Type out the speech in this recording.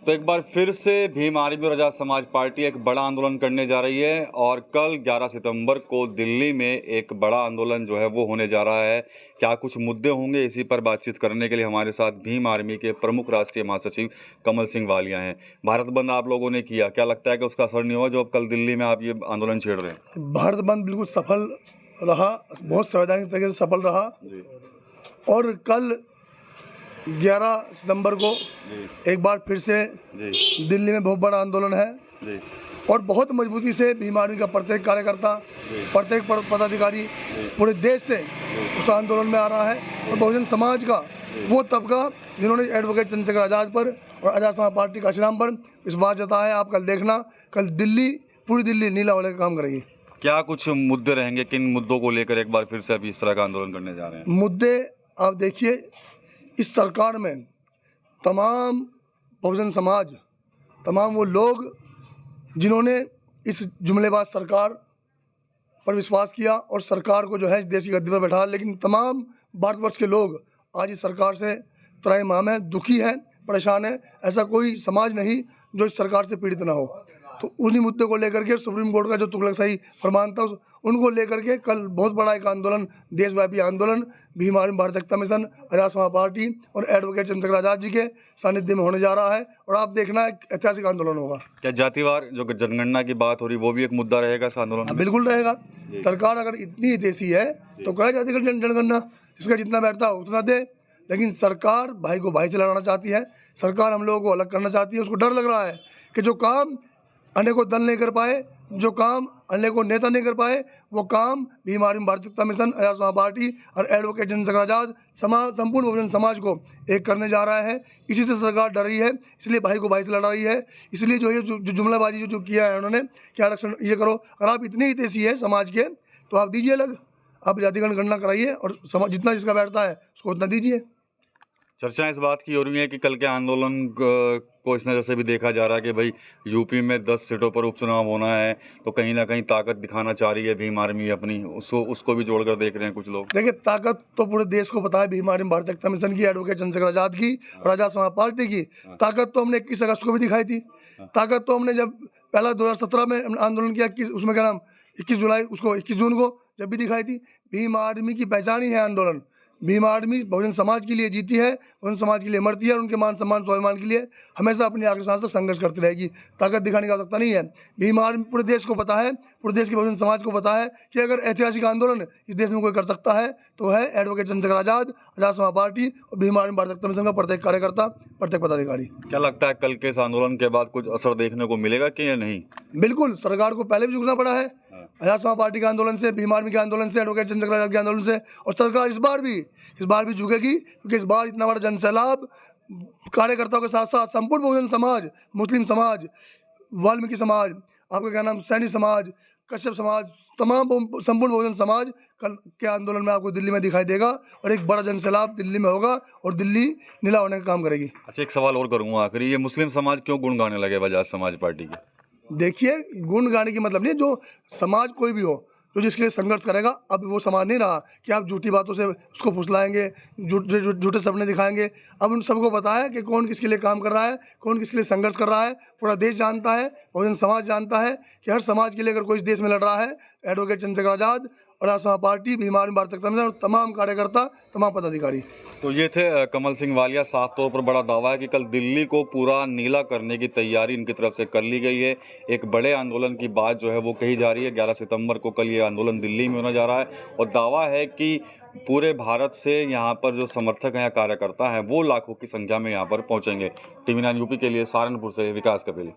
तो एक बार फिर से भीम आर्मी और आज़ाद समाज पार्टी एक बड़ा आंदोलन करने जा रही है और कल 11 सितंबर को दिल्ली में एक बड़ा आंदोलन जो है वो होने जा रहा है। क्या कुछ मुद्दे होंगे, इसी पर बातचीत करने के लिए हमारे साथ भीम आर्मी के प्रमुख राष्ट्रीय महासचिव कमल सिंह वालिया हैं। भारत बंद आप लोगों ने किया, क्या लगता है कि उसका असर नहीं हुआ जो अब कल दिल्ली में आप ये आंदोलन छेड़ रहे हैं? भारत बंद बिल्कुल सफल रहा, बहुत संवैधानिक तरीके से सफल रहा और कल 11 सितंबर को एक बार फिर से दिल्ली में बहुत बड़ा आंदोलन है और बहुत मजबूती से भीम आर्मी का प्रत्येक कार्यकर्ता, प्रत्येक पदाधिकारी पूरे देश से उस आंदोलन में आ रहा है। और बहुजन समाज का वो तबका जिन्होंने एडवोकेट चंद्रशेखर आज़ाद पर और आज़ाद समाज पार्टी काशीराम पर विश्वास जताया है, आप कल देखना, कल दिल्ली, पूरी दिल्ली नीला होने का काम करेगी। क्या कुछ मुद्दे रहेंगे, किन मुद्दों को लेकर एक बार फिर से अभी इस तरह का आंदोलन करने जा रहे हैं? मुद्दे आप देखिए, इस सरकार में तमाम बहुजन समाज, तमाम वो लोग जिन्होंने इस जुमलेबाज सरकार पर विश्वास किया और सरकार को जो है देश की गद्दी पर बैठा, लेकिन तमाम भारतवर्ष के लोग आज इस सरकार से त्राहिमाम है, दुखी है, परेशान है। ऐसा कोई समाज नहीं जो इस सरकार से पीड़ित ना हो। तो उन्हीं मुद्दे को लेकर के सुप्रीम कोर्ट का जो तुगलकशाही फरमान था उनको लेकर के कल बहुत बड़ा एक आंदोलन, देशव्यापी आंदोलन भीम आर्मी भारत एकता मिशन, आज़ाद समाज पार्टी और एडवोकेट चंद्रशेखर आज़ाद जी के सानिध्य में होने जा रहा है और आप देखना एक ऐतिहासिक आंदोलन होगा। क्या जातिवार जो जनगणना की बात हो रही वो भी एक मुद्दा रहेगा इस आंदोलन में? बिल्कुल रहेगा। सरकार अगर इतनी देसी है तो करे जातिगत जनगणना, जिसका जितना बैठता है उतना दे, लेकिन सरकार भाई को भाई से लड़ाना चाहती है। सरकार हम लोगों को अलग करना चाहती है। उसको डर लग रहा है कि जो काम अन्य को दल नहीं कर पाए, जो काम अन्य को नेता नहीं कर पाए, वो काम भीम आर्मी भारत एकता मिशन, आज़ाद समाज पार्टी और एडवोकेट चंद्रशेखर आज़ाद संपूर्ण बहुजन समाज को एक करने जा रहा है। इसी से सरकार डर रही है, इसलिए भाई को भाई से लड़ रही है। इसलिए जो ये जो जुमलाबाजी जो किया है उन्होंने, क्या आरक्षण ये करो, अगर आप इतनी ही देसी है समाज के तो आप दीजिए अलग, आप जाति गणना कराइए और समाज जितना जिसका बैठता है उसको उतना दीजिए। चर्चा इस बात की हो रही है कि कल के आंदोलन को इस नज़र से भी देखा जा रहा है कि भाई यूपी में 10 सीटों पर उपचुनाव होना है, तो कहीं ना कहीं ताकत दिखाना चाह रही है भीम आर्मी अपनी, उसको भी जोड़कर देख रहे हैं कुछ लोग। देखिए, ताकत तो पूरे देश को पता है भीम आर्मी भारत एकता मिशन की, एडवोकेट चंद्रशेखर आज़ाद की और आज़ाद समाज पार्टी की। ताकत तो हमने 21 अगस्त को भी दिखाई थी। ताकत तो हमने जब पहला 2017 में आंदोलन किया, उसमें क्या नाम 21 जून को जब भी दिखाई थी। भीम आर्मी की पहचान ही है आंदोलन। भीम आर्मी बहुजन समाज के लिए जीती है, बहुजन समाज के लिए मरती है और उनके मान सम्मान स्वाभिमान के लिए हमेशा अपनी आखिरी सांस तक संघर्ष करती रहेगी। ताकत दिखाने की आवश्यकता नहीं है। भीम आर्मी पूरे देश को पता है, पूरे देश के बहुजन समाज को पता है कि अगर ऐतिहासिक आंदोलन इस देश में कोई कर सकता है तो है एडवोकेट चंद्रशेखर आज़ाद, आज़ाद समाज पार्टी और भीम आर्मी भारत एकता मिशन का प्रत्येक कार्यकर्ता, प्रत्येक पदाधिकारी। क्या लगता है कल के इस आंदोलन के बाद कुछ असर देखने को मिलेगा कि या नहीं? बिल्कुल, सरकार को पहले भी झुकना पड़ा है, आज़ाद समाज पार्टी के आंदोलन से, भीम आर्मी के आंदोलन से, एडवोकेट चंद्रशेखर आज़ाद के आंदोलन से, और सरकार इस बार भी झुकेगी, क्योंकि इस बार इतना बड़ा जनसैलाब कार्यकर्ताओं के साथ साथ संपूर्ण बहुजन समाज, मुस्लिम समाज, वाल्मीकि समाज, आपका क्या नाम सैनी समाज, कश्यप समाज, तमाम संपूर्ण बहुजन समाज कल के आंदोलन में आपको दिल्ली में दिखाई देगा और एक बड़ा जनसैलाब दिल्ली में होगा और दिल्ली नीला होने का काम करेगी। अच्छा, एक सवाल और करूँगा आखिरी, ये मुस्लिम समाज क्यों गुण गाने लगे आज़ाद समाज पार्टी के? देखिए, गुण गाने की मतलब नहीं, जो समाज कोई भी हो तो जिसके लिए संघर्ष करेगा, अब वो समाज नहीं रहा कि आप झूठी बातों से उसको फुसलाएंगे, झूठे सपने दिखाएंगे। अब उन सबको पता है कि कौन किसके लिए काम कर रहा है, कौन किसके लिए संघर्ष कर रहा है। पूरा देश जानता है, बहुजन समाज जानता है कि हर समाज के लिए अगर कोई इस देश में लड़ रहा है, एडवोकेट चंद्रशेखर आज़ाद और आज़ाद समाज पार्टी, भीम आर्मी भारत एकता मिशन और तमाम कार्यकर्ता, तमाम पदाधिकारी। तो ये थे कमल सिंह वालिया। साफ तौर पर बड़ा दावा है कि कल दिल्ली को पूरा नीला करने की तैयारी इनकी तरफ से कर ली गई है। एक बड़े आंदोलन की बात जो है वो कही जा रही है। 11 सितंबर को कल ये आंदोलन दिल्ली में होने जा रहा है और दावा है कि पूरे भारत से यहाँ पर जो समर्थक हैं या कार्यकर्ता हैं वो लाखों की संख्या में यहाँ पर पहुँचेंगे। TV9 यूपी के लिए सहारनपुर से विकास कपिल।